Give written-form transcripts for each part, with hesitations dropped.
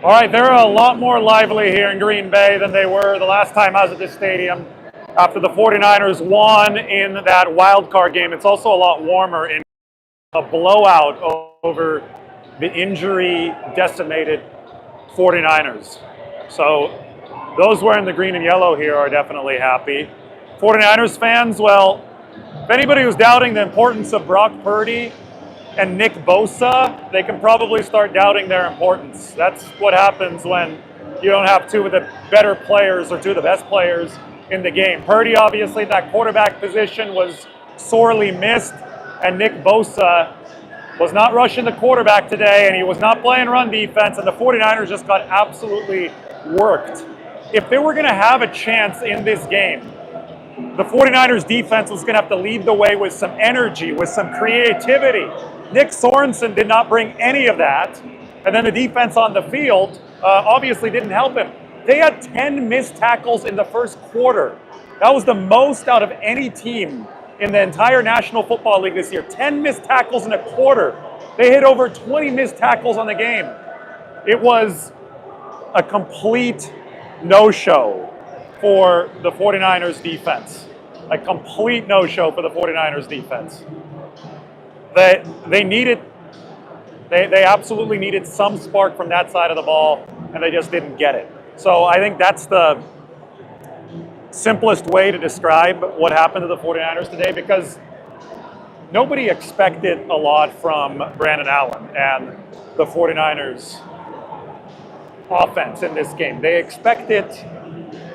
All right, they're a lot more lively here in Green Bay than they were the last time I was at this stadium after the 49ers won in that wild card game. It's also a lot warmer in a blowout over the injury decimated 49ers. So those wearing the green and yellow here are definitely happy. 49ers fans, well, if anybody who's doubting the importance of Brock Purdy and Nick Bosa, they can probably start doubting their importance. That's what happens when you don't have two of the better players or two of the best players in the game. Purdy, obviously, that quarterback position was sorely missed, and Nick Bosa was not rushing the quarterback today, and he was not playing run defense, and the 49ers just got absolutely worked. If they were going to have a chance in this game, the 49ers defense was going to have to lead the way with some energy, with some creativity. Nick Sorensen did not bring any of that. And then the defense on the field obviously didn't help him. They had 10 missed tackles in the first quarter. That was the most out of any team in the entire National Football League this year. 10 missed tackles in a quarter. They hit over 20 missed tackles on the game. It was a complete no-show for the 49ers defense. A complete no-show for the 49ers defense. They absolutely needed some spark from that side of the ball, and they just didn't get it. So I think that's the simplest way to describe what happened to the 49ers today, because nobody expected a lot from Brandon Allen and the 49ers offense in this game. They expected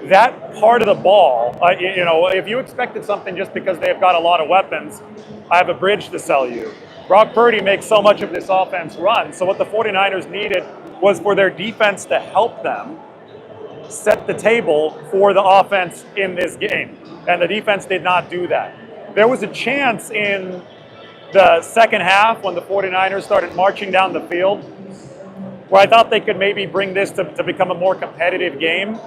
that part of the ball. If you expected something just because they've got a lot of weapons, I have a bridge to sell you. Brock Purdy makes so much of this offense run. So what the 49ers needed was for their defense to help them set the table for the offense in this game. And the defense did not do that. There was a chance in the second half when the 49ers started marching down the field where I thought they could maybe bring this to become a more competitive game.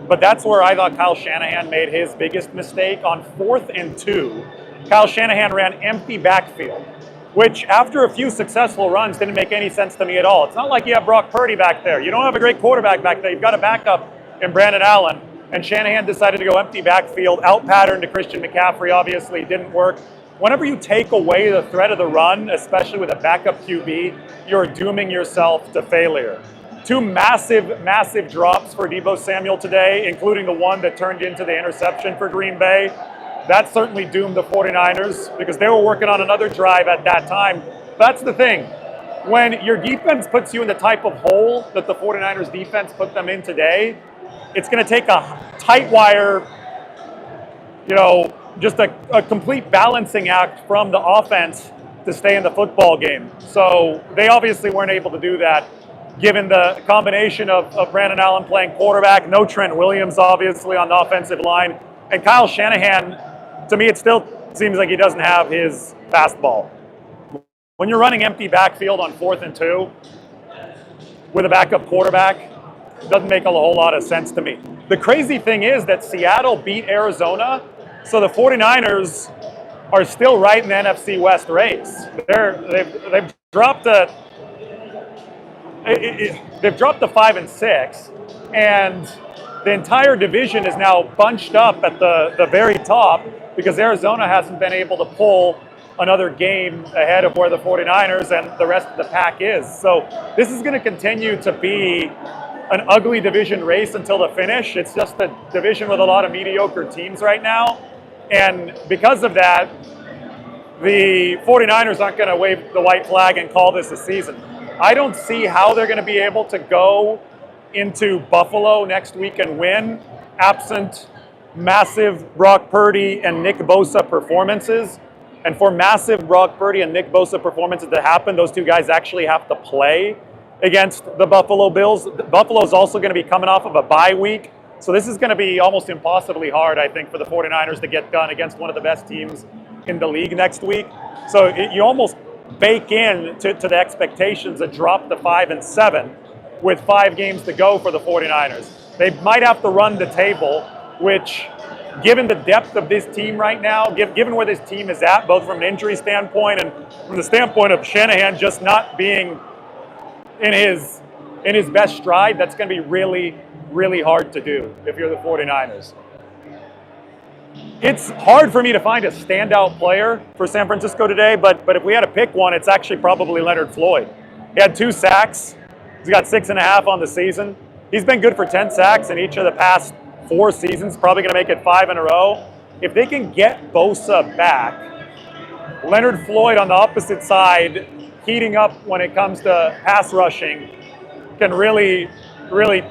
But that's where I thought Kyle Shanahan made his biggest mistake. On 4th and 2, Kyle Shanahan ran empty backfield, which after a few successful runs didn't make any sense to me at all. It's not like you have Brock Purdy back there. You don't have a great quarterback back there. You've got a backup in Brandon Allen. And Shanahan decided to go empty backfield, out-pattern to Christian McCaffrey. Obviously, didn't work. Whenever you take away the threat of the run, especially with a backup QB, you're dooming yourself to failure. 2 massive drops for Deebo Samuel today, including the one that turned into the interception for Green Bay. That certainly doomed the 49ers because they were working on another drive at that time. That's the thing. When your defense puts you in the type of hole that the 49ers defense put them in today, it's going to take a tight wire, just a complete balancing act from the offense to stay in the football game. So they obviously weren't able to do that, given the combination of Brandon Allen playing quarterback, no Trent Williams, obviously, on the offensive line. And Kyle Shanahan, to me, it still seems like he doesn't have his fastball. When you're running empty backfield on 4th and 2 with a backup quarterback, it doesn't make a whole lot of sense to me. The crazy thing is that Seattle beat Arizona, so the 49ers are still right in the NFC West race. They've dropped to 5 and 6, and the entire division is now bunched up at the very top because Arizona hasn't been able to pull another game ahead of where the 49ers and the rest of the pack is. So this is going to continue to be an ugly division race until the finish. It's just a division with a lot of mediocre teams right now. And because of that, the 49ers aren't going to wave the white flag and call this a season. I don't see how they're going to be able to go into Buffalo next week and win, absent massive Brock Purdy and Nick Bosa performances. And for massive Brock Purdy and Nick Bosa performances to happen, those two guys actually have to play against the Buffalo Bills. Buffalo's also going to be coming off of a bye week. So this is going to be almost impossibly hard, I think, for the 49ers to get done against one of the best teams in the league next week. So you almost bake in to the expectations a drop to 5 and 7 with 5 games to go for the 49ers. They might have to run the table, which, given the depth of this team right now, given where this team is at, both from an injury standpoint and from the standpoint of Shanahan just not being in his in his best stride, that's going to be really, really hard to do if you're the 49ers. It's hard for me to find a standout player for San Francisco today, but if we had to pick one, it's actually probably Leonard Floyd. He had 2 sacks. He's got 6.5 on the season. He's been good for 10 sacks in each of the past 4 seasons, probably going to make it 5 in a row. If they can get Bosa back, Leonard Floyd on the opposite side, heating up when it comes to pass rushing, can really, really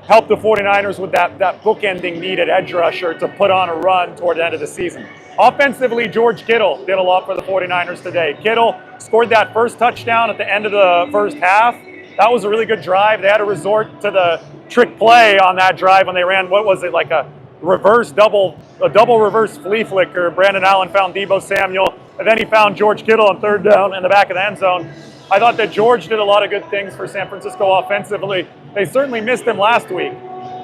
help the 49ers with that bookending need at edge rusher to put on a run toward the end of the season. Offensively, George Kittle did a lot for the 49ers today. Kittle scored that first touchdown at the end of the first half. That was a really good drive. They had to resort to the trick play on that drive when they ran, what was it, like a double reverse flea flicker. Brandon Allen found Deebo Samuel, and then he found George Kittle on 3rd down in the back of the end zone. I thought that George did a lot of good things for San Francisco offensively. They certainly missed him last week.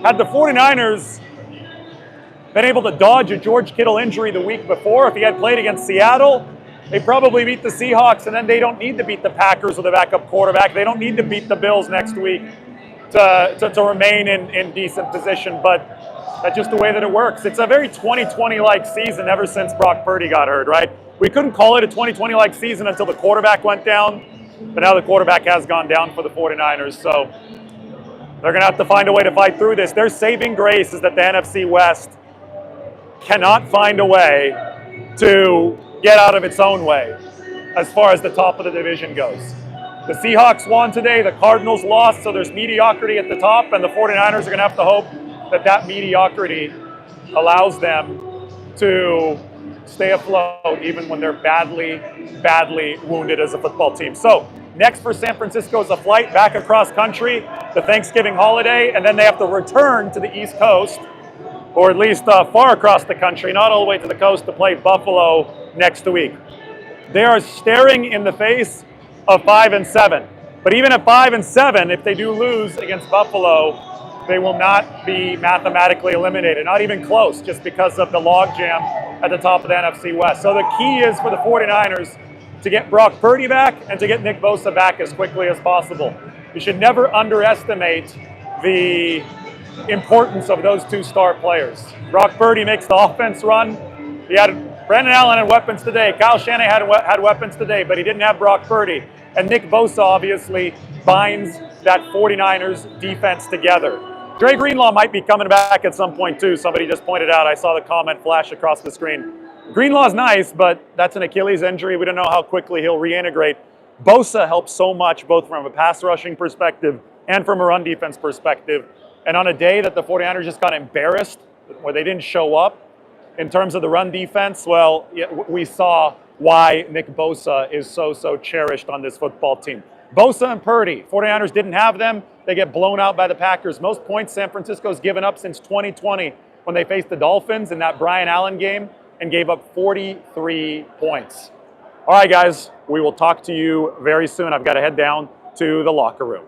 Had the 49ers been able to dodge a George Kittle injury the week before, if he had played against Seattle, they probably beat the Seahawks, and then they don't need to beat the Packers with a backup quarterback. They don't need to beat the Bills next week to remain in decent position, but that's just the way that it works. It's a very 2020-like season ever since Brock Purdy got hurt, right? We couldn't call it a 2020-like season until the quarterback went down, but now the quarterback has gone down for the 49ers, so they're going to have to find a way to fight through this. Their saving grace is that the NFC West cannot find a way to get out of its own way as far as the top of the division goes. The Seahawks won today, the Cardinals lost, so there's mediocrity at the top, and the 49ers are going to have to hope that that mediocrity allows them to stay afloat even when they're badly, badly wounded as a football team. So next for San Francisco is a flight back across country, the Thanksgiving holiday, and then they have to return to the East Coast, or at least far across the country, not all the way to the coast, to play Buffalo next week. They are staring in the face of 5-7. But even at 5-7, if they do lose against Buffalo, they will not be mathematically eliminated, not even close, just because of the logjam at the top of the NFC West. So the key is for the 49ers to get Brock Purdy back and to get Nick Bosa back as quickly as possible. You should never underestimate the importance of those 2 star players. Brock Purdy makes the offense run. He had Brandon Allen had weapons today. Kyle Shanahan had weapons today, but he didn't have Brock Purdy. And Nick Bosa obviously binds that 49ers defense together. Dre Greenlaw might be coming back at some point too. Somebody just pointed out. I saw the comment flash across the screen. Greenlaw's nice, but that's an Achilles injury. We don't know how quickly he'll reintegrate. Bosa helps so much, both from a pass rushing perspective and from a run defense perspective. And on a day that the 49ers just got embarrassed, where they didn't show up in terms of the run defense, well, we saw why Nick Bosa is so cherished on this football team. Bosa and Purdy, 49ers didn't have them. They get blown out by the Packers. Most points San Francisco's given up since 2020 when they faced the Dolphins in that Brian Allen game and gave up 43 points. All right, guys, we will talk to you very soon. I've got to head down to the locker room.